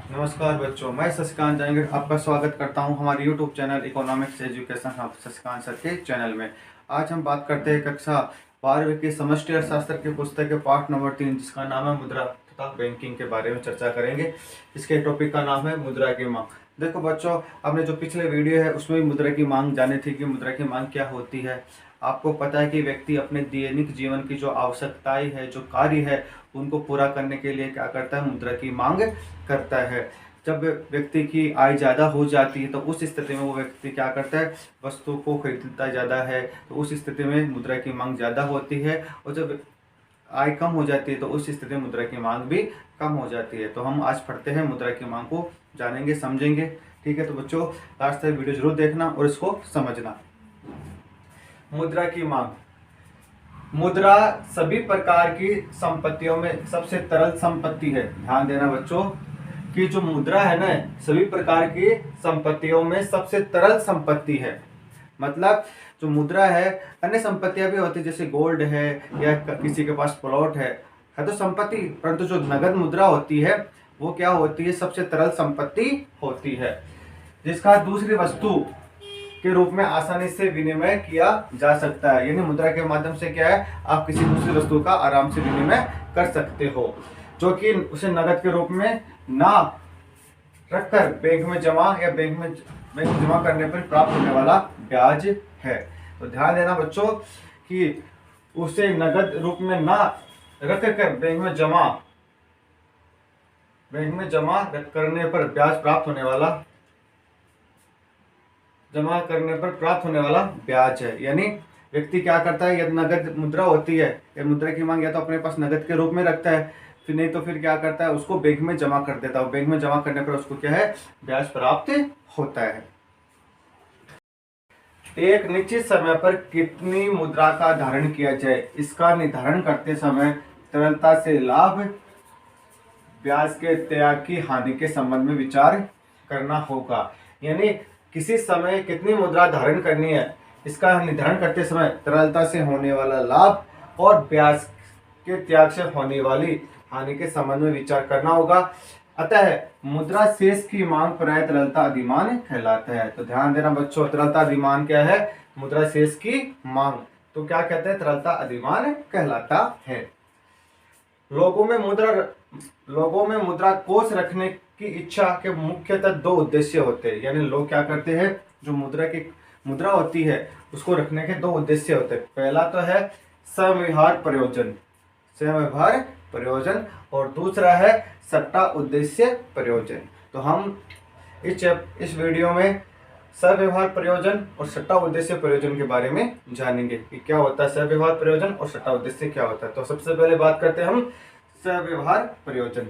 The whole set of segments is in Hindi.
नमस्कार बच्चों, मैं शशिकांत जाएंगे आपका स्वागत करता हूं हमारे YouTube channel economics education hub Shashikant sir के चैनल में। आज हम बात करते हैं कक्षा 12वीं की समष्टि अर्थशास्त्र की पुस्तक के पाठ नंबर 3 जिसका नाम है मुद्रा तथा बैंकिंग के बारे में चर्चा करेंगे। इसके टॉपिक का नाम है मुद्रा की मांग। देखो बच्चों, हमने जो पिछले वीडियो है उसमें भी मुद्रा की मांग जानी थी कि मुद्रा की मांग क्या होती है। आपको पता है कि व्यक्ति अपने दैनिक जीवन की जो आवश्यकताएं है, जो कार्य है, उनको पूरा करने के लिए क्या करता है, मुद्रा की मांग करता है। जब व्यक्ति की आय ज़्यादा हो जाती है तो उस स्थिति में वो व्यक्ति क्या करता है, वस्तु को खरीदता ज़्यादा है, तो उस स्थिति में मुद्रा की मांग ज़्यादा होती है। और जब आय कम हो जाती है तो उस स्थिति में मुद्रा की मांग भी कम हो जाती है। तो हम आज पढ़ते हैं, मुद्रा की मांग को जानेंगे, समझेंगे। ठीक है, तो बच्चों लास्ट तक वीडियो जरूर देखना और इसको समझना। मुद्रा की मांग। मुद्रा सभी प्रकार की संपत्तियों में सबसे तरल संपत्ति है। ध्यान देना बच्चों कि जो मुद्रा है ना, सभी प्रकार की संपत्तियों में सबसे तरल संपत्ति है। मतलब जो मुद्रा है, अन्य संपत्तियां भी होती है जैसे गोल्ड है या किसी के पास प्लॉट है तो संपत्ति, परंतु जो नगद मुद्रा होती है वो क्या होती है, सबसे तरल संपत्ति होती है, जिसका दूसरी वस्तु के रूप में आसानी से विनिमय किया जा सकता है। यानी मुद्रा के माध्यम से क्या है, आप किसी दूसरी वस्तु का आराम से विनिमय कर सकते हो, जो कि उसे नगद के रूप में ना रखकर बैंक में जमा या बैंक में जमा करने पर प्राप्त होने वाला ब्याज है। तो ध्यान देना बच्चों कि उसे नगद रूप में ना रख कर बैंक में जमा करने पर ब्याज प्राप्त होने वाला, जमा करने पर प्राप्त होने वाला ब्याज है। यानी व्यक्ति क्या करता है, यदि नगद मुद्रा होती है या मुद्रा की मांग या तो अपने पास नगद के रूप में रखता है, फिर नहीं तो फिर क्या करता है, उसको बैंक में जमा कर देता है। बैंक में जमा करने पर उसको क्या है, ब्याज प्राप्त होता है। एक निश्चित समय पर कितनी मुद्रा का धारण किया जाए, इसका निर्धारण करते समय तरलता से लाभ, ब्याज के त्याग की हानि के संबंध में विचार करना होगा। यानी किसी समय कितनी मुद्रा धारण करनी है, इसका निर्धारण करते समय तरलता से होने वाला लाभ और ब्याज के त्याग से होने वाली हानि के संबंध में विचार करना होगा। अतः मुद्रा शेष की मांग प्राय तरलता अधिमान कहलाता है। तो ध्यान देना बच्चों, तरलता अधिमान क्या है, मुद्रा शेष की मांग, तो क्या कहते हैं, तरलता अधिमान कहलाता है। लोगों में मुद्रा कोष रखने की इच्छा के मुख्यतः दो उद्देश्य होते हैं। यानी लोग क्या करते हैं, जो मुद्रा होती है उसको रखने के दो उद्देश्य होते हैं। पहला तो है समव्यवहार प्रयोजन और दूसरा है सट्टा उद्देश्य प्रयोजन। तो हम इस वीडियो में सव्यवहार प्रयोजन और सट्टा उद्देश्य प्रयोजन के बारे में जानेंगे कि क्या होता है सव्यवहार प्रयोजन और सट्टा उद्देश्य क्या होता है। तो सबसे पहले बात करते हैं हम सव्यवहार प्रयोजन।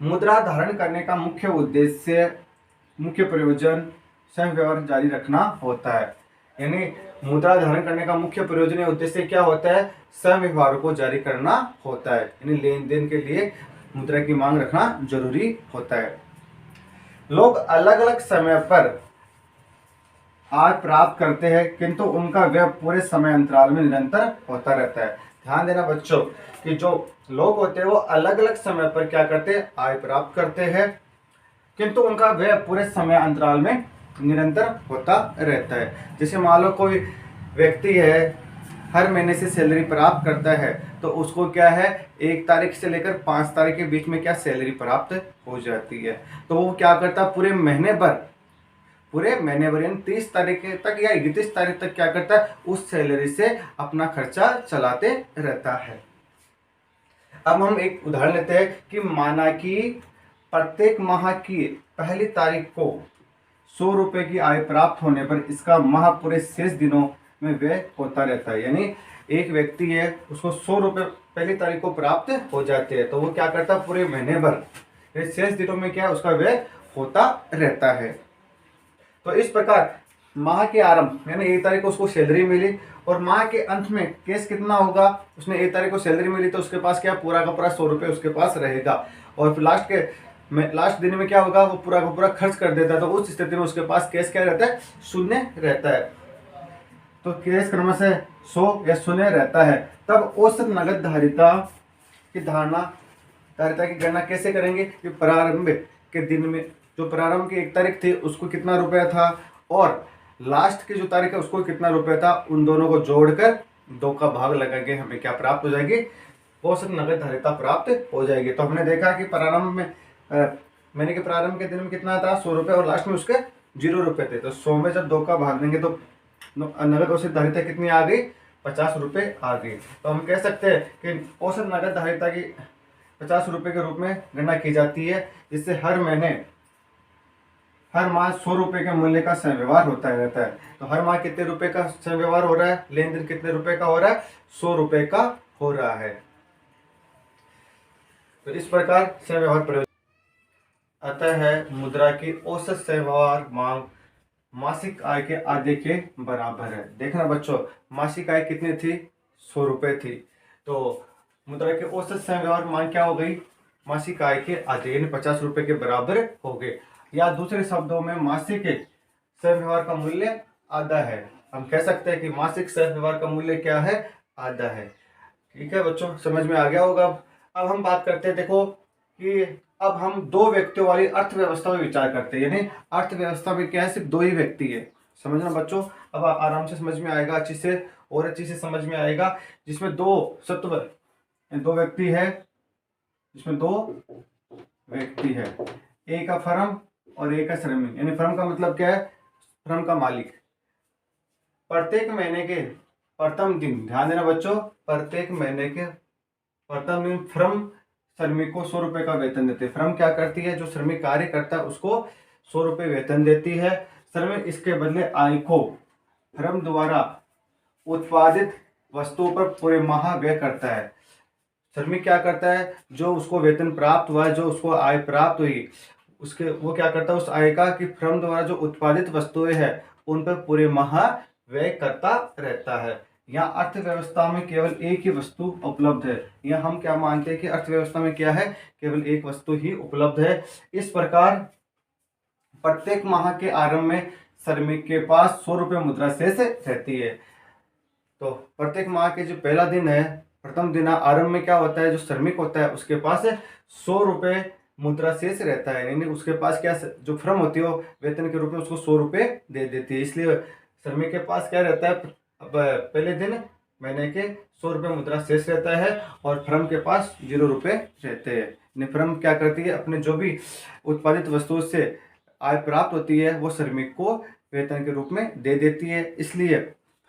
मुद्रा धारण करने का मुख्य प्रयोजन सव्यवहार जारी रखना होता है। यानी मुद्रा धारण करने का मुख्य प्रयोजन या उद्देश्य क्या होता है, सव्यवहार को जारी करना होता है। यानी लेन देन के लिए मुद्रा की मांग रखना जरूरी होता है। लोग अलग अलग समय पर आय प्राप्त करते हैं, किंतु उनका व्यय पूरे समय अंतराल में निरंतर होता रहता है। ध्यान देना बच्चों कि जो लोग होते हैं वो अलग अलग समय पर क्या करते हैं, आय प्राप्त करते हैं, किंतु उनका व्यय पूरे समय अंतराल में निरंतर होता रहता है। जैसे मान लो कोई व्यक्ति है, हर महीने से सैलरी प्राप्त करता है, तो उसको क्या है, 1 तारीख से लेकर 5 तारीख के बीच में क्या सैलरी प्राप्त हो जाती है। तो वो क्या करता है, पूरे महीने भर यानी 30 तारीख तक या 31 तारीख तक क्या करता है, उस सैलरी से अपना खर्चा चलाते रहता है। अब हम एक उदाहरण लेते हैं कि माना कि प्रत्येक माह की पहली तारीख को 100 रुपए की आय प्राप्त होने पर इसका माह पूरे शेष दिनों में व्यय होता रहता है। यानी एक व्यक्ति है, उसको 100 रुपए पहली तारीख को प्राप्त हो जाते हैं, तो वो क्या करता है, पूरे महीने भर शेष दिनों में क्या है, उसका व्यय होता रहता है। तो इस प्रकार माह के आरंभ यानी 1 तारीख को उसको सैलरी मिली और माह के अंत में केस कितना होगा, उसने 1 तारीख को सैलरी मिली तो उसके पास क्या पूरा का पूरा 100 रुपये उसके पास रहेगा, और फिर लास्ट दिन में क्या होगा, वो पूरा का पूरा खर्च कर देता है। तो उस स्थिति में उसके पास केस क्या रहता है, शून्य रहता है। तो केस क्रमशः 100 या शून्य रहता है। तब औसत नगद धारिता की धारणा धारिता की गणना कैसे करेंगे कि प्रारंभ के दिन में जो प्रारंभ की 1 तारीख थी उसको कितना रुपया था और लास्ट की जो तारीख है उसको कितना रुपया था, उन दोनों को जोड़कर 2 का भाग लगाएंगे, हमें क्या प्राप्त हो जाएगी, औसत नगद धारिता प्राप्त हो जाएगी। तो हमने देखा कि प्रारंभ में महीने के प्रारंभ के दिन में कितना था 100 रुपये और लास्ट में उसके 0 रुपये थे। तो 100 में जब 2 का भाग देंगे तो नगद औसत धारिता कितनी आ गई, 50 रुपये आ गई। तो हम कह सकते हैं कि औसत नगद धारिता की 50 रुपये के रूप में गणना की जाती है, जिससे हर माह 100 रुपये के मूल्य का संव्यवहार होता रहता है। तो हर माह कितने रुपए का संव्यवहार हो रहा है, लेन देन कितने रुपए का हो रहा है, 100 रुपये का हो रहा है। तो इस प्रकार संव्यवहार प्रयोग अतः है मुद्रा की औसत संव्यवहार मांग मासिक आय के आधे के बराबर है। देखना बच्चों, मासिक आय कितनी थी, 100 रुपये थी। तो मुद्रा की औसत संव्यवहार मांग क्या हो गई, मासिक आय के आधे यानी 50 रुपये के बराबर हो गए, या दूसरे शब्दों में मासिक संव्यवहार का मूल्य आधा है। हम कह सकते हैं कि मासिक संव्यवहार का मूल्य क्या है, आधा है। ठीक है बच्चों, समझ में आ गया होगा। अब हम बात करते हैं, देखो कि अब हम 2 व्यक्तियों वाली अर्थव्यवस्था में विचार करते हैं, यानी अर्थव्यवस्था में क्या है, सिर्फ 2 ही व्यक्ति है। समझना बच्चों, अब आराम से समझ में आएगा, अच्छे से समझ में आएगा, जिसमें 2 व्यक्ति है, जिसमें 2 व्यक्ति है, एक का फर्म और एक का श्रमिक। यानी फर्म का मतलब क्या है, फर्म का मालिक। प्रत्येक महीने के प्रथम दिन, ध्यान देना बच्चों, प्रत्येक महीने के प्रथम दिन फर्म श्रमिक को 100 रुपये का वेतन देते हैं। फर्म क्या करती है, जो श्रमिक कार्य करता है उसको 100 रुपये वेतन देती है। श्रमिक इसके बदले आय को फर्म द्वारा उत्पादित वस्तुओं पर पूरे माह व्यय करता है। श्रमिक क्या करता है, जो उसको वेतन प्राप्त हुआ है, जो उसको आय प्राप्त हुई, उसके वो क्या करता है, उस आय का कि फर्म द्वारा जो उत्पादित वस्तुएं हैं उन पर पूरे माह व्यय करता रहता है। यहाँ अर्थव्यवस्था में केवल एक ही वस्तु उपलब्ध है। यहाँ हम क्या मानते हैं कि अर्थव्यवस्था में क्या है, केवल एक वस्तु ही उपलब्ध है। इस प्रकार प्रत्येक माह के आरंभ में श्रमिक के पास 100 रुपये मुद्रा शेष रहती है। तो प्रत्येक माह के जो पहला दिन है, प्रथम दिन आरंभ में क्या होता है, जो श्रमिक होता है उसके पास 100 रुपये मुद्रा शेष रहता है, यानी उसके पास क्या, जो फर्म होती है वो वेतन के रूप में उसको 100 रुपये दे देती है। इसलिए श्रमिक के पास क्या रहता है, अब पहले दिन महीने के 100 रुपये मुद्रा शेष रहता है और फर्म के पास 0 रुपये रहते हैं। यानी फर्म क्या करती है, अपने जो भी उत्पादित वस्तुओं से आय प्राप्त होती है वो श्रमिक को वेतन के रूप में दे देती है। इसलिए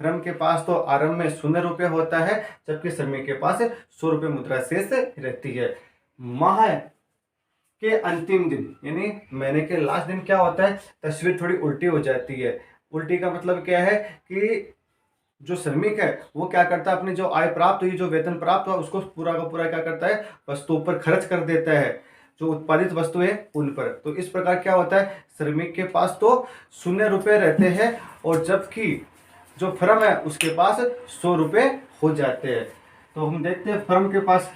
फर्म के पास तो आरंभ में 0 रुपये होता है, जबकि श्रमिक के पास 100 रुपये मुद्रा शेष रहती है। माह के अंतिम दिन यानी महीने के लास्ट दिन क्या होता है, तस्वीर थोड़ी उल्टी हो जाती है। उल्टी का मतलब क्या है कि जो श्रमिक है वो क्या करता है, अपनी जो आय प्राप्त हुई, जो वेतन प्राप्त हुआ, उसको पूरा का पूरा क्या करता है, वस्तुओं पर खर्च कर देता है, जो उत्पादित वस्तु है उन पर। तो इस प्रकार क्या होता है, श्रमिक के पास तो 0 रुपये रहते हैं और जबकि जो फर्म है उसके पास 100 रुपये हो जाते हैं। तो हम देखते हैं फर्म के पास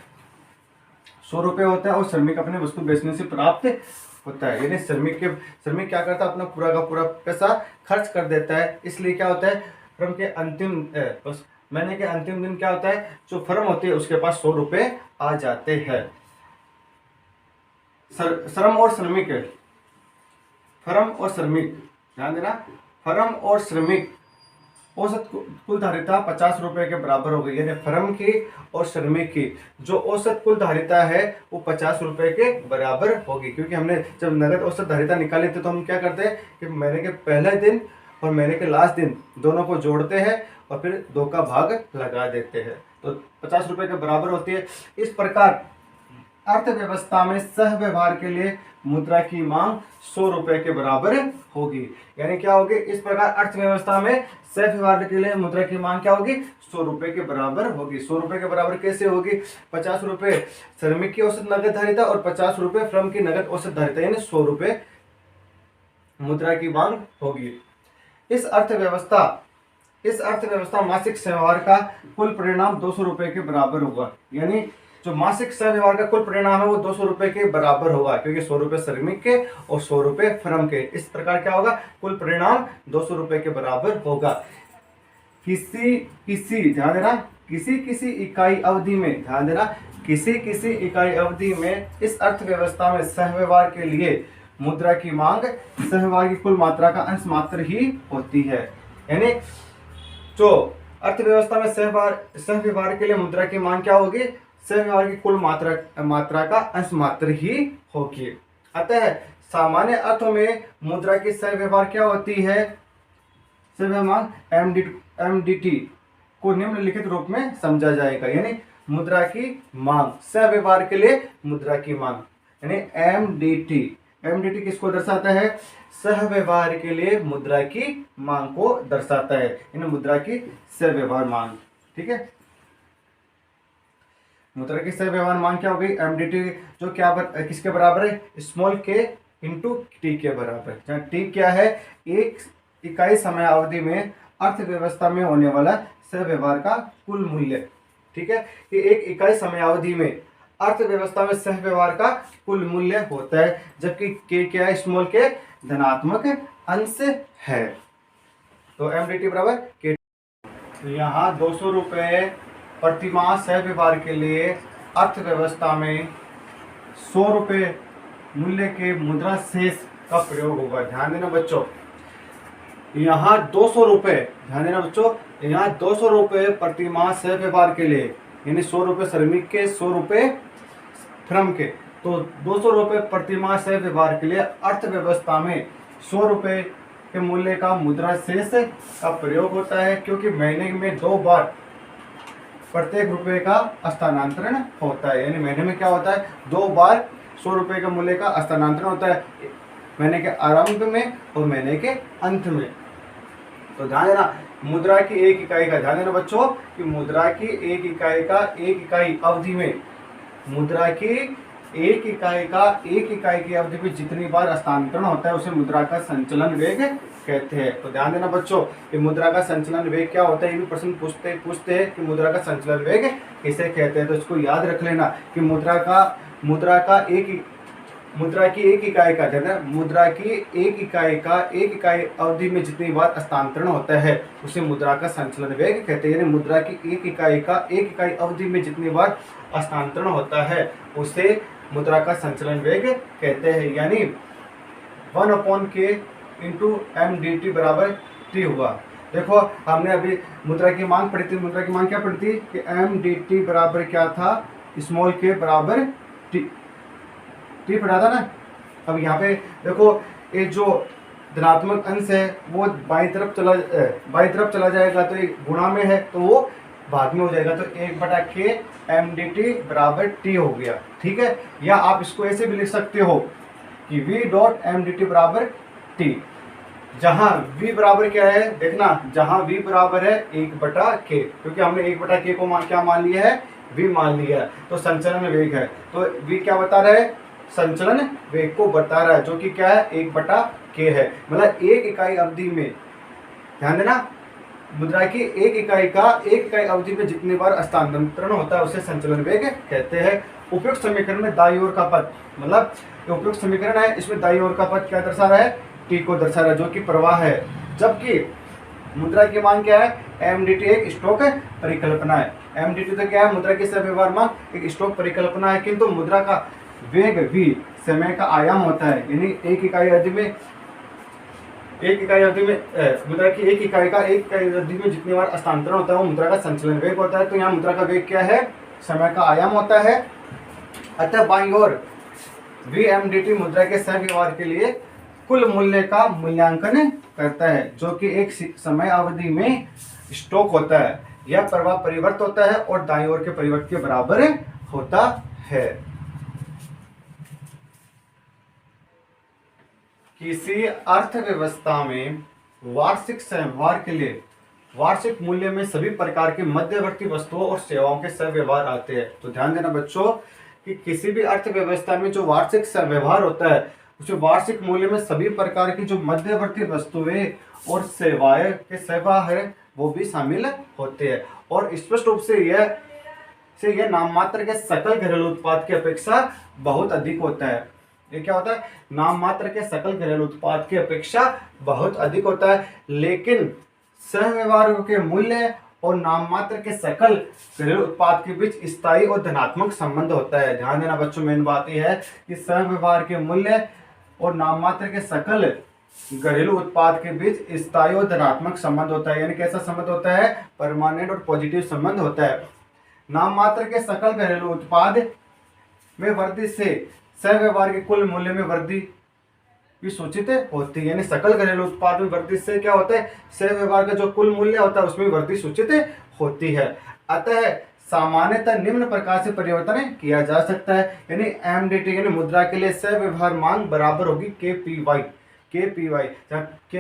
100 रुपये होता है और श्रमिक अपने वस्तु बेचने से प्राप्त होता है। यानी श्रमिक क्या करता है, अपना पूरा का पूरा पैसा खर्च कर देता है। इसलिए क्या होता है, फर्म के महीने के अंतिम दिन क्या होता है, जो फर्म होती है उसके पास 100 रुपये आ जाते हैं। फर्म और श्रमिक ध्यान देना, फर्म और श्रमिक औसत कुल धारिता 50 रुपये के बराबर हो गई। यानी फर्म की और श्रमिक की जो औसत कुल धारिता है वो 50 रुपये के बराबर होगी। क्योंकि हमने जब नगद औसत धारिता निकाली थी तो हम क्या करते हैं कि महीने के पहले दिन और महीने के लास्ट दिन दोनों को जोड़ते हैं और फिर 2 का भाग लगा देते हैं, तो 50 रुपये के बराबर होती है। इस प्रकार अर्थव्यवस्था में सहव्यवहार के लिए मुद्रा की मांग 100 रुपये के बराबर होगी। यानी क्या होगी, इस प्रकार अर्थव्यवस्था में सहव्यवहार के लिए मुद्रा की मांग क्या होगी, 100 रुपये के बराबर होगी। 100 रुपये के बराबर कैसे होगी, 50 रुपये श्रमिक की औसत नगद धारिता और 50 रुपये फर्म की नगद औसत धारिता, यानी 100 रुपये मुद्रा की मांग होगी। इस अर्थव्यवस्था मासिक व्यवहार का कुल परिणाम 200 रुपये के बराबर होगा। यानी जो मासिक व्यवहार का कुल परिणाम है वो 200 रुपये के बराबर होगा, क्योंकि 100 रुपये श्रमिक के और 100 रुपये फर्म के। इस प्रकार क्या होगा, कुल परिणाम 200 रुपये के बराबर होगा। किसी ध्यान देना, किसी इकाई अवधि में, ध्यान देना, किसी किसी इकाई अवधि में इस अर्थव्यवस्था में सहव्यवहार के लिए मुद्रा की मांग सहव्यवहार की कुल मात्रा का अंश मात्र ही होती है। यानी जो अर्थव्यवस्था में सहव्यवहार के लिए मुद्रा की मांग क्या होगी? सहव्यवहार की कुल मात्रा का अंश मात्र ही होगी। अतः सामान्य अर्थों में मुद्रा की सहव्यवहार क्या होती है? सहव्यवहार एमडीटी को निम्नलिखित रूप में समझा जाएगा। यानी मुद्रा की मांग, सहव्यवहार के लिए मुद्रा की मांग, यानी एमडीटी किसको दर्शाता है? सहव्यवहार के लिए मुद्रा की मांग को दर्शाता है, यानी मुद्रा की सहव्यवहार मांग। ठीक है, मुद्रा की सहव्यवहार मांग क्या हो गई? एमडीटी, जो क्या किसके बराबर है? स्मॉल के इंटू टी के बराबर। जहाँ टी क्या है? एक इकाई समय अवधि में अर्थव्यवस्था में होने वाला सहव्यवहार का कुल मूल्य। ठीक है, कि एक इकाई समय अवधि में अर्थव्यवस्था में सहव्यवहार का कुल मूल्य होता है, जबकि के क्या है? स्मॉल के धनात्मक अंश है। तो एमडीटी बराबर के। यहाँ 200 रुपये प्रतिमाह सहव्यवहार के लिए अर्थव्यवस्था में 100 रुपये मूल्य के मुद्रा शेष का प्रयोग होगा। ध्यान देना बच्चों, यहाँ 200 रुपये, ध्यान देना बच्चों, यहाँ 200 रुपये प्रतिमाह सहव्यवहार के लिए, यानी 100 रुपये श्रमिक के, 100 रुपये फर्म के, तो 200 रुपये प्रतिमाह सहव्यवहार के लिए अर्थव्यवस्था में 100 रुपये के मूल्य का मुद्रा शेष का प्रयोग होता है, क्योंकि महीने में 2 बार प्रत्येक रुपये का स्थानांतरण होता है। यानी महीने में क्या होता है? 2 बार 100 रुपये के मूल्य का स्थानांतरण होता है, महीने के आरंभ में और महीने के अंत में। तो ध्यान देना, मुद्रा की एक इकाई का, ध्यान देना बच्चों, कि मुद्रा की एक इकाई का एक इकाई अवधि में, मुद्रा की एक इकाई की अवधि में जितनी बार हस्तांतरण होता है उसे मुद्रा का संचलन वेग कहते हैं। तो ध्यान देना बच्चों, कि मुद्रा का संचलन वेग क्या होता है? ये भी प्रश्न पूछते हैं कि मुद्रा का संचलन वेग किसे कहते हैं। तो इसको याद रख लेना कि मुद्रा की एक इकाई का, मुद्रा की एक इकाई अवधि में जितनी बार हस्तांतरण होता है उसे मुद्रा का संचलन वेग कहते हैं। यानी मुद्रा की एक इकाई अवधि में जितनी बार हस्तांतरण होता है उसे मुद्रा का संचलन वेग कहते हैं। यानी 1/k इंटू एमडीटी बराबर टी हुआ। देखो, हमने अभी मुद्रा की मांग पढ़ी थी। मुद्रा की मांग क्या पढ़ी थी? कि एमडीटी बराबर क्या था? स्मॉल के बराबर टी पढ़ा था ना। अब यहाँ पे देखो, ये जो धनात्मक अंश है वो बाई तरफ चला जाएगा, तो ये गुणा में है तो वो भाग में हो जाएगा। तो 1/k एमडीटी बराबर टी हो गया। ठीक है, या आप इसको ऐसे भी लिख सकते हो कि v डॉट एमडीटी बराबर टी, जहां v बराबर क्या है? देखना, जहां v बराबर है 1/k, क्योंकि हमने 1/k को क्या मान लिया है? v मान लिया है। तो संचलन वेग है, तो v क्या बता रहा है? संचलन वेग को बता रहा है, जो कि क्या है? 1/k है। मतलब एक इकाई अवधि में, ध्यान देना, मुद्रा की एक इकाई अवधि में जितनी बार हस्तांतरण होता है उसे संचलन वेग कहते हैं। उपयुक्त समीकरण में दाईं ओर का पद, मतलब उपयुक्त समीकरण है, इसमें दाईं ओर का पद क्या दर्शा रहा है? टी को दर्शा रहा है, जो कि प्रवाह है। जबकि मुद्रा की मांग क्या है? एमडीटी एक स्टॉक परिकल्पना है। एमडीटी तो क्या है? मुद्रा की सहव्यवहार मांग एक स्टॉक परिकल्पना है, किंतु मुद्रा का वेग v समय का आयाम होता है। यानी एक इकाई अवधि में मुद्रा की एक इकाई अवधि में जितनी बार हस्तांतरण होता है वो मुद्रा का संचलन वेग होता है। तो यहाँ मुद्रा का वेग क्या है? समय का आयाम होता है। अतः बाईं ओर VMDT मुद्रा के सहव्यवहार के लिए कुल मूल्य का मूल्यांकन करता है, जो कि एक समय अवधि में स्टॉक होता है। यह प्रवाह परिवर्त होता है और दाईं ओर के परिवर्त के बराबर होता है। किसी अर्थव्यवस्था में वार्षिक सहव्यवहार के लिए वार्षिक मूल्य में सभी प्रकार के मध्यवर्ती वस्तुओं और सेवाओं के सहव्यवहार आते हैं। तो ध्यान देना बच्चों कि किसी भी अर्थव्यवस्था में जो वार्षिक सहव्यवहार होता है उसे वार्षिक मूल्य में सभी प्रकार की जो मध्यवर्ती वस्तुएं और सेवाएं के सेवा है वो भी शामिल होते हैं। और स्पष्ट रूप से यह नाम मात्र के सकल घरेलू उत्पाद की अपेक्षा बहुत अधिक होता है। ये क्या होता है? नाम मात्र के सकल घरेलू उत्पाद की अपेक्षा बहुत अधिक होता है। लेकिन सहव्यवहार के मूल्य और नाममात्र के सकल घरेलू उत्पाद के बीच स्थायी और धनात्मक संबंध होता है। ध्यान देना बच्चों, मेन बात यह है कि सहव्यवहार के मूल्य और नाममात्र के सकल घरेलू उत्पाद के बीच स्थायी और धनात्मक संबंध होता है। यानी कैसा संबंध होता है? परमानेंट और पॉजिटिव संबंध होता है। नाममात्र के सकल घरेलू उत्पाद में वृद्धि से सहव्यवहार के कुल मूल्य में वृद्धि भी सूचित होती है। यानी सकल घरेलू उत्पाद में वृद्धि से क्या होता है? सहव्यवहार का जो कुल मूल्य होता है उसमें वृद्धि सूचित होती है। अतः सामान्यतः निम्न प्रकार से परिवर्तन किया जा सकता है। यानी एमडीटी यानी मुद्रा के लिए सहव्यवहार मांग बराबर होगी केपीवाई। के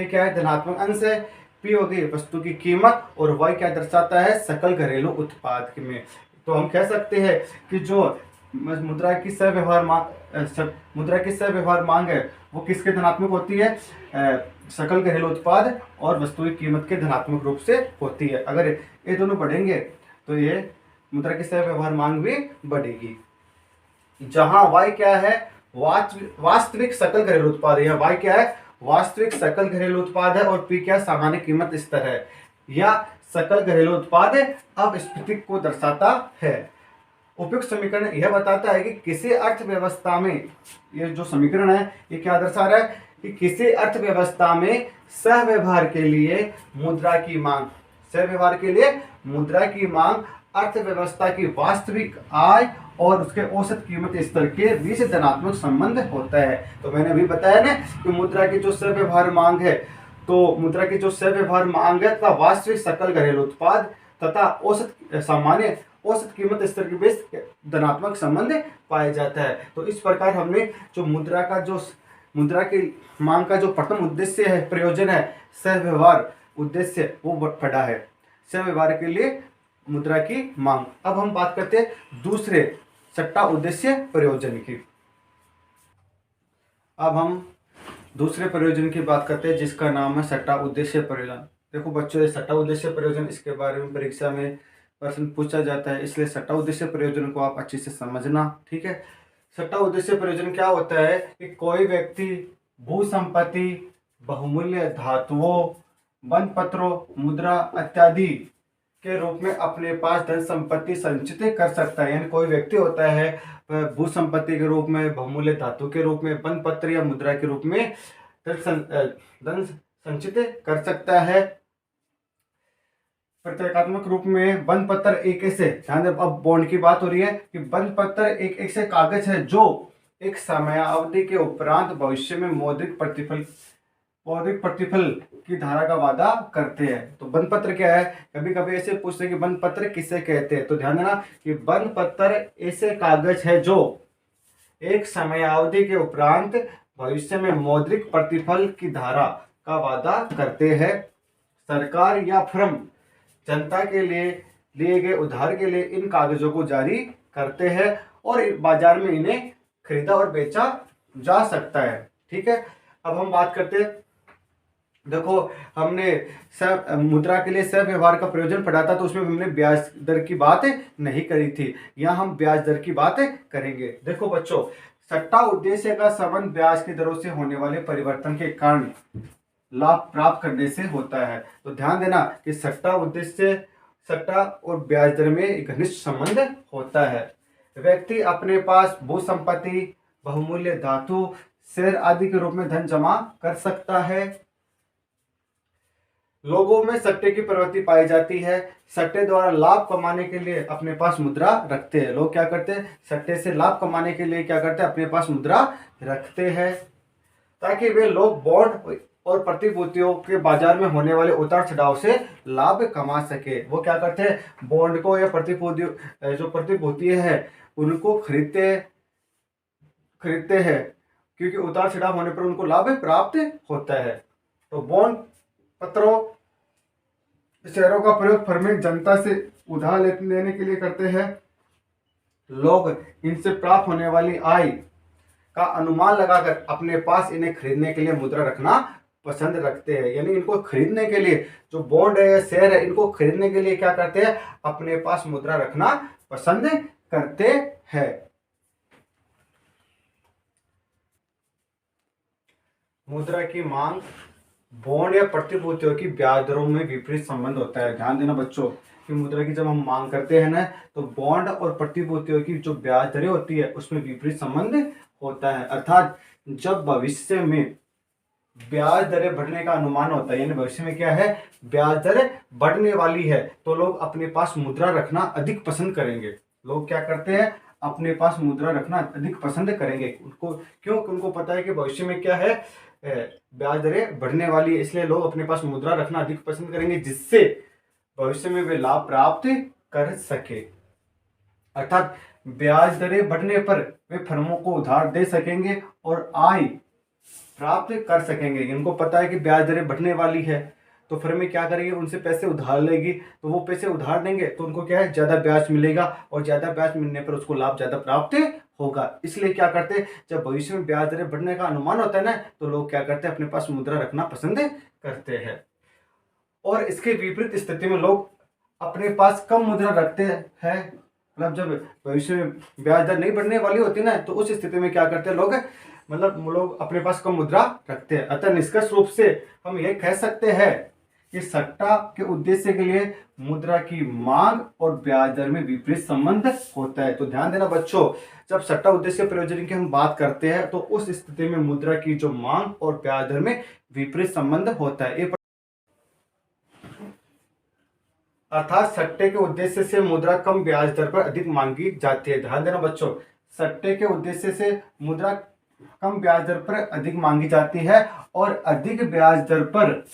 क्या है? धनात्मक अंश है। पी होगी वस्तु की कीमत और वाई क्या दर्शाता है? सकल घरेलू उत्पाद में। तो हम कह सकते हैं कि जो मुद्रा की सहव्यवहार मांग है वो किसके धनात्मक होती है? सकल घरेलू उत्पाद और वस्तु की कीमत के धनात्मक रूप से होती है। अगर ये दोनों बढ़ेंगे तो ये मुद्रा की सहव्यवहार मांग भी बढ़ेगी। जहां y क्या है? वास्तविक सकल घरेलू उत्पाद है। y क्या है? वास्तविक सकल घरेलू उत्पाद है और p क्या? सामान्य कीमत स्तर है या सकल घरेलू उत्पाद अब स्थिति को दर्शाता है। उपयुक्त समीकरण यह बताता है कि किसी अर्थव्यवस्था में, ये जो समीकरण है ये क्या दर्शा रहा है कि किसी अर्थव्यवस्था में सहव्यवहार के लिए मुद्रा की मांग अर्थव्यवस्था की वास्तविक आय और उसके औसत कीमत स्तर के बीच धनात्मक संबंध होता है। तो मैंने अभी बताया ना कि मुद्रा की जो सहव्यवहार मांग है, तो मुद्रा की जो सहव्यवहार मांग है तथा वास्तविक सकल घरेलू उत्पाद तथा सामान्य औसत कीमत स्तर के बीच धनात्मक संबंध पाया जाता है। तो इस प्रकार हमने जो मुद्रा की मांग का जो प्रथम उद्देश्य है, प्रयोजन है, सहव्यवहार उद्देश्य, वो पढ़ा है। सहव्यवहार के लिए मुद्रा की मांग। अब हम बात करते हैं दूसरे सट्टा उद्देश्य प्रयोजन की। अब हम दूसरे प्रयोजन की बात करते हैं जिसका नाम है सट्टा उद्देश्य प्रयोजन। देखो बच्चों, ये सट्टा उद्देश्य प्रयोजन, इसके बारे में परीक्षा में प्रश्न पूछा जाता है, इसलिए सट्टा उद्देश्य प्रयोजन को आप अच्छे से समझना। ठीक है। सट्टा उद्देश्य प्रयोजन क्या होता है कि कोई व्यक्ति भू संपत्ति, बहुमूल्य धातुओं, बंध पत्रों, मुद्रा इत्यादि के रूप में अपने पास धन संपत्ति संचित कर सकता है। यानी कोई व्यक्ति होता है भू संपत्ति के रूप में, बहुमूल्य धातु के रूप में, बंध पत्र या मुद्रा के रूप में धन संचित कर सकता है। प्रतीकात्मक रूप में बंध पत्र एक ऐसे, ध्यान दें अब बॉन्ड की बात हो रही है कि बंध पत्र एक ऐसे कागज है जो एक समयावधि के उपरांत भविष्य में मौद्रिक प्रतिफल की धारा का वादा करते हैं। तो बंध पत्र क्या है? कभी कभी ऐसे पूछते हैं कि बंध पत्र किसे कहते हैं। तो ध्यान देना कि बंध पत्र ऐसे कागज है जो एक समयावधि के उपरांत भविष्य में मौद्रिक प्रतिफल की धारा का वादा करते हैं। सरकार या फर्म जनता के लिए गए उधार के लिए इन कागजों को जारी करते हैं और बाजार में इन्हें खरीदा और बेचा जा सकता है। ठीक है। अब हम बात करते हैं, देखो हमने मुद्रा के लिए सहव्यवहार का प्रयोजन पढ़ा था, तो उसमें हमने ब्याज दर की बात नहीं करी थी। यहाँ हम ब्याज दर की बात करेंगे। देखो बच्चों, सट्टा उद्देश्य का संबंध ब्याज की दरों से होने वाले परिवर्तन के कारण लाभ प्राप्त करने से होता है। तो ध्यान देना कि सट्टा और ब्याज दर में एक घनिष्ठ संबंध होता है। व्यक्ति अपने पास भू संपत्ति, बहुमूल्य धातु, शेयर आदि के रूप में धन जमा कर सकता है। लोगों में सट्टे की प्रवृत्ति पाई जाती है। सट्टे द्वारा लाभ कमाने के लिए अपने पास मुद्रा रखते हैं। लोग क्या करते हैं? सट्टे से लाभ कमाने के लिए क्या करते हैं? अपने पास मुद्रा रखते हैं ताकि वे लोग बॉन्ड और प्रतिभूतियों के बाजार में होने वाले उतार चढ़ाव से लाभ कमा सके। वो क्या करते हैं? बॉन्ड को या प्रतिभूति है उनको खरीदते हैं क्योंकि उतार चढ़ाव होने पर उनको लाभ प्राप्त होता है। तो बॉन्ड पत्रों, शेयरों का प्रयोग फर्में जनता से उधार लेने के लिए करते हैं। लोग इनसे प्राप्त होने वाली आय का अनुमान लगाकर अपने पास इन्हें खरीदने के लिए मुद्रा रखना पसंद रखते हैं। यानी इनको खरीदने के लिए, जो बॉन्ड है या शेयर है, इनको खरीदने के लिए क्या करते हैं? अपने पास मुद्रा रखना पसंद करते हैं। मुद्रा की मांग बॉन्ड या प्रतिभूतियों की ब्याज दरों में विपरीत संबंध होता है। ध्यान देना बच्चों कि मुद्रा की जब हम मांग करते हैं ना, तो बॉन्ड और प्रतिभूतियों की जो ब्याज दरें होती है उसमें विपरीत संबंध होता है। अर्थात जब भविष्य में ब्याज दरें बढ़ने का अनुमान होता है, यानी भविष्य में क्या है, ब्याज दरें बढ़ने वाली है, तो लोग अपने पास मुद्रा रखना अधिक पसंद करेंगे। लोग क्या करते हैं, अपने पास मुद्रा रखना अधिक पसंद करेंगे। उनको क्यों? उनको पता है कि भविष्य में क्या है, ब्याज दरें बढ़ने वाली है, इसलिए लोग अपने पास मुद्रा रखना अधिक पसंद करेंगे, जिससे भविष्य में वे लाभ प्राप्त कर सके। अर्थात ब्याज दरें बढ़ने पर वे फर्मों को उधार दे सकेंगे और आय प्राप्त कर सकेंगे। इनको पता है कि ब्याज दरें बढ़ने वाली है, तो फर्में क्या करेंगे, उनसे पैसे उधार लेगी, तो वो पैसे उधार देंगे तो उनको क्या है, ज्यादा ब्याज मिलेगा, और ज्यादा ब्याज मिलने पर उसको लाभ ज्यादा प्राप्त होगा। इसलिए क्या करते हैं, जब भविष्य में ब्याज दरें बढ़ने का अनुमान होता है ना, तो लोग क्या करते हैं, अपने पास मुद्रा रखना पसंद करते हैं। और इसके विपरीत स्थिति में लोग अपने पास कम मुद्रा रखते हैं। मतलब जब भविष्य में ब्याज दर नहीं बढ़ने वाली होती ना, तो उस स्थिति में क्या करते हैं लोग, मतलब लोग अपने पास कम मुद्रा रखते हैं। अतः निष्कर्ष रूप से हम ये कह सकते हैं कि सट्टा के उद्देश्य के लिए मुद्रा की मांग और ब्याज दर में विपरीत संबंध होता है। तो ध्यान देना बच्चों, जब सट्टा उद्देश्य प्रयोजन की हम बात करते हैं, तो उस स्थिति में मुद्रा की जो मांग और ब्याज दर में विपरीत संबंध होता है। अर्थात सट्टे के उद्देश्य से मुद्रा कम ब्याज दर पर अधिक मांगी जाती है। ध्यान देना बच्चों, सट्टे के उद्देश्य से मुद्रा कम ब्याज दर पर अधिक मांगी जाती है, और अधिक ब्याज दर पर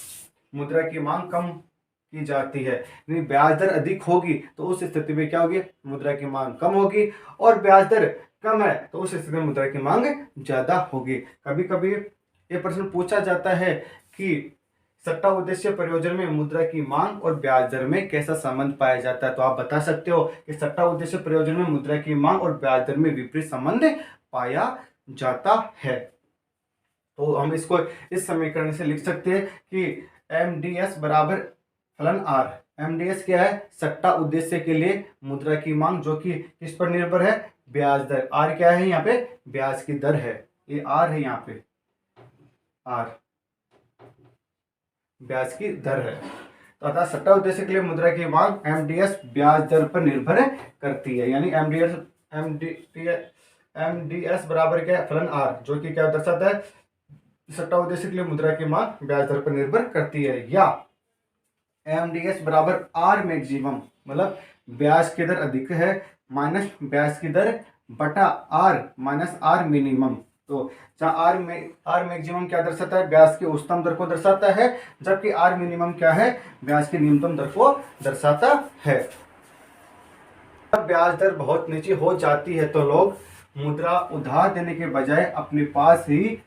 मुद्रा की मांग कम की जाती है। यानी ब्याज दर अधिक होगी तो उस स्थिति में क्या होगी, मुद्रा की मांग कम होगी, और ब्याज दर कम है तो उस स्थिति में मुद्रा की मांग ज्यादा होगी। कभी कभी ये प्रश्न पूछा जाता है कि सट्टा उद्देश्य प्रयोजन में मुद्रा की मांग और ब्याज दर में कैसा संबंध पाया जाता है। तो आप बता सकते हो कि सट्टा उद्देश्य प्रयोजन में मुद्रा की मांग और ब्याज दर में विपरीत संबंध पाया जाता है। तो हम इसको इस समीकरण से लिख सकते हैं कि MDS बराबर फलन R। MDS क्या है, सट्टा उद्देश्य के लिए मुद्रा की मांग, जो कि किस पर निर्भर है, ब्याज दर। R क्या है, यहाँ पे ब्याज की दर है, ये R है, यहाँ पे R ब्याज की दर है। तो अर्थात सट्टा उद्देश्य के लिए मुद्रा की मांग MDS ब्याज दर पर निर्भर करती है। यानी MDS बराबर क्या है, फलन R, जो कि क्या दर्शाता है, सट्टा उद्देश्य के लिए मुद्रा की मांग ब्याज दर पर निर्भर करती है। या MDS बराबर R मैक्सिमम, मतलब ब्याज की दर अधिक है माइनस ब्याज की दर बटा R माइनस R मिनिमम। तो जहाँ आर मैक्सिमम क्या दर्शाता है, ब्याज की उच्चतम दर को दर्शाता है, जबकि आर मिनिमम क्या है, ब्याज की न्यूनतम दर को दर्शाता है। जब ब्याज दर बहुत नीचे हो जाती है तो लोग मुद्रा उधार देने के बजाय अपने पास ही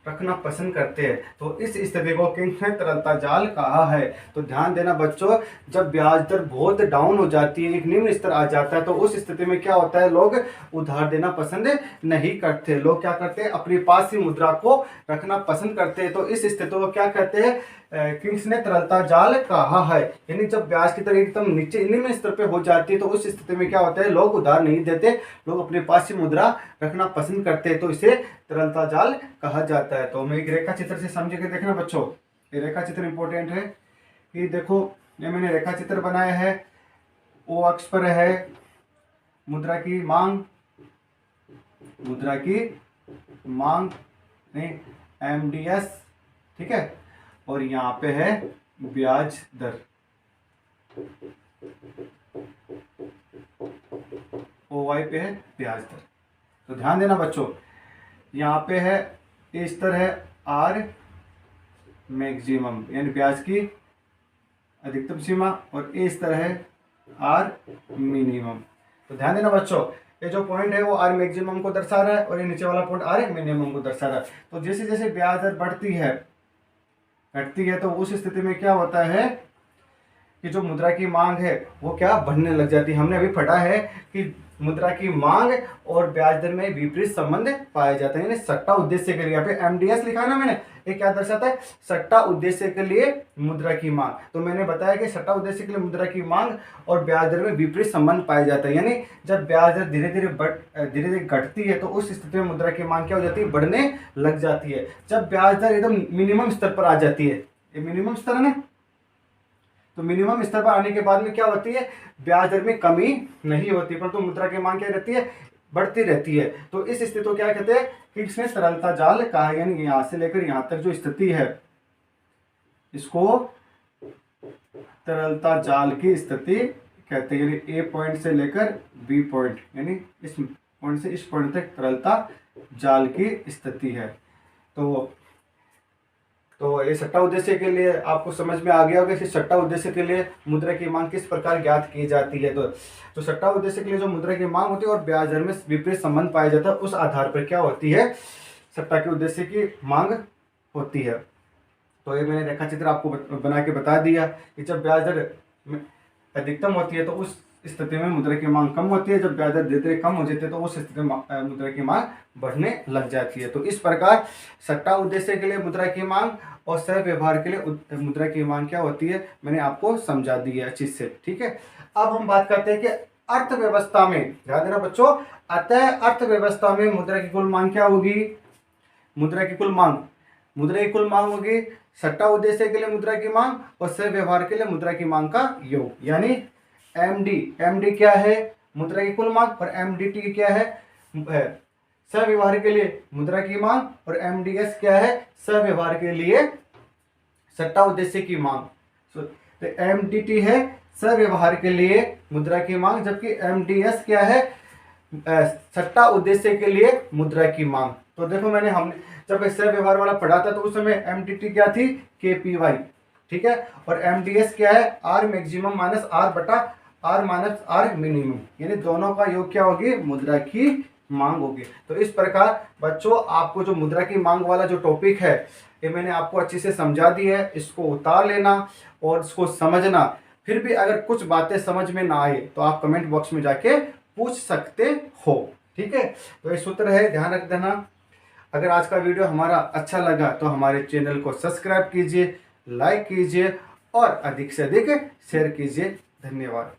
रखना पसंद करते हैं। तो इस स्थिति को किंग्स ने तरलता जाल कहा है। तो ध्यान देना बच्चों, जब ब्याज दर बहुत डाउन हो जाती है, एक निम्न स्तर आ जाता है, तो उस स्थिति में क्या होता है, लोग उधार देना पसंद नहीं करते। लोग क्या करते हैं, अपने पास ही मुद्रा को रखना पसंद करते हैं। तो इस स्थिति को क्या कहते हैं, किंग्स ने तरलता जाल कहा है। यानी जब ब्याज की दर एकदम नीचे निम्न स्तर पे हो जाती है, तो उस स्थिति में क्या होता है, लोग उधार नहीं देते, लोग अपने पास ही मुद्रा रखना पसंद करते हैं। तो इसे तरलता जाल कहा जाता है। तो मैं एक रेखा चित्र से समझ के देखना बच्चों, ये रेखा चित्र इंपॉर्टेंट है कि देखो, ये मैंने रेखा चित्र बनाया है, ओ अक्ष पर है मुद्रा की मांग, नहीं MDS, ठीक है, और यहाँ पे है ब्याज दर, OY पे है ब्याज दर। तो ध्यान देना बच्चों, यहाँ पे है इस स्तर है R मैक्सिमम, यानी ब्याज की अधिकतम सीमा, और इस स्तर है R मिनिमम। तो ध्यान देना बच्चों, ये जो पॉइंट है वो R मैक्सिमम को दर्शा रहा है, और ये नीचे वाला पॉइंट R मिनिमम को दर्शा रहा है। तो जैसे जैसे ब्याज दर बढ़ती है घटती है, तो उस स्थिति में क्या होता है कि जो मुद्रा की मांग है वो क्या बढ़ने लग जाती है। हमने अभी पढ़ा है कि मुद्रा की मांग और ब्याज दर में विपरीत संबंध पाया जाता है। यानी सट्टा उद्देश्य के लिए, यहाँ पे MDS लिखा ना मैंने, ये क्या दर्शाता है, सट्टा उद्देश्य के लिए मुद्रा की मांग। तो मैंने बताया कि सट्टा उद्देश्य के लिए मुद्रा की मांग और ब्याज दर में विपरीत संबंध पाया जाता है। यानी जब ब्याज दर धीरे धीरे घटती है, तो उस स्थिति में मुद्रा की मांग क्या हो जाती है, बढ़ने लग जाती है। जब ब्याज दर एकदम मिनिमम स्तर पर आ जाती है, ये मिनिमम स्तर है ना। तो मिनिमम स्तर पर आने के बाद में क्या होती है, ब्याज दर में कमी नहीं होती, परंतु मुद्रा की मांग क्या रहती है, बढ़ती रहती है। तो इस स्थिति को क्या कहते हैं कि इसने तरलता जाल कहा है, यानी यहां से लेकर यहां तक जो स्थिति है इसको तरलता जाल की स्थिति कहते हैं। यानी ए पॉइंट से लेकर बी पॉइंट, यानी इस पॉइंट से इस पॉइंट तक तरलता जाल की स्थिति है। तो ये सट्टा उद्देश्य के लिए आपको समझ में आ गया होगा कि सट्टा उद्देश्य के लिए मुद्रा की मांग किस प्रकार ज्ञात की जाती है। तो सट्टा उद्देश्य के लिए जो मुद्रा की मांग होती है और ब्याज दर में विपरीत संबंध पाया जाता है, उस आधार पर क्या होती है, सट्टा के उद्देश्य की मांग होती है। तो ये मैंने रेखा चित्र आपको बना के बता दिया कि जब ब्याज दर अधिकतम होती है तो उस स्थिति में मुद्रा की मांग कम होती है, जब ब्याज दर धीरे धीरे कम हो जाती है तो उस स्थिति में मुद्रा की मांग बढ़ने लग जाती है। तो इस प्रकार सट्टा उद्देश्य के लिए मुद्रा की मांग और सह व्यवहार के लिए मुद्रा की मांग क्या होती है, मैंने आपको समझा दी है अच्छी से। ठीक है, अब हम बात करते हैं कि अर्थव्यवस्था में, ध्यान देना बच्चों, अतः अर्थव्यवस्था में मुद्रा की कुल मांग क्या होगी, मुद्रा की कुल मांग होगी सट्टा उद्देश्य के लिए मुद्रा की मांग और सह व्यवहार के लिए मुद्रा की मांग का योग, यानी एमडी क्या है, मुद्रा की कुल मांग, और एमडीटी क्या है, सह व्यवहार के लिए मुद्रा की मांग, और एमडीएस क्या है, सह व्यवहार के लिए सट्टा उद्देश्य की मांग। तो एमडीटी है सह व्यवहार के लिए मुद्रा की मांग, जबकि एमडीएस क्या है, सट्टा उद्देश्य के लिए मुद्रा की मांग। तो देखो हमने जब सह व्यवहार वाला पढ़ा था तो उस समय एमडीटी क्या थी, केपीवाई, ठीक है, और एमडीएस क्या है, आर मैक्सिमम माइनस आर बटा आर माइनस आर मिनिमम, यानी दोनों का योग क्या होगी, मुद्रा की मांग होगी। तो इस प्रकार बच्चों आपको जो मुद्रा की मांग वाला जो टॉपिक है ये मैंने आपको अच्छे से समझा दी है, इसको उतार लेना और इसको समझना। फिर भी अगर कुछ बातें समझ में ना आए तो आप कमेंट बॉक्स में जाके पूछ सकते हो, ठीक है। तो ये सूत्र है, ध्यान रख देना। अगर आज का वीडियो हमारा अच्छा लगा तो हमारे चैनल को सब्सक्राइब कीजिए, लाइक कीजिए और अधिक से अधिक शेयर कीजिए। धन्यवाद।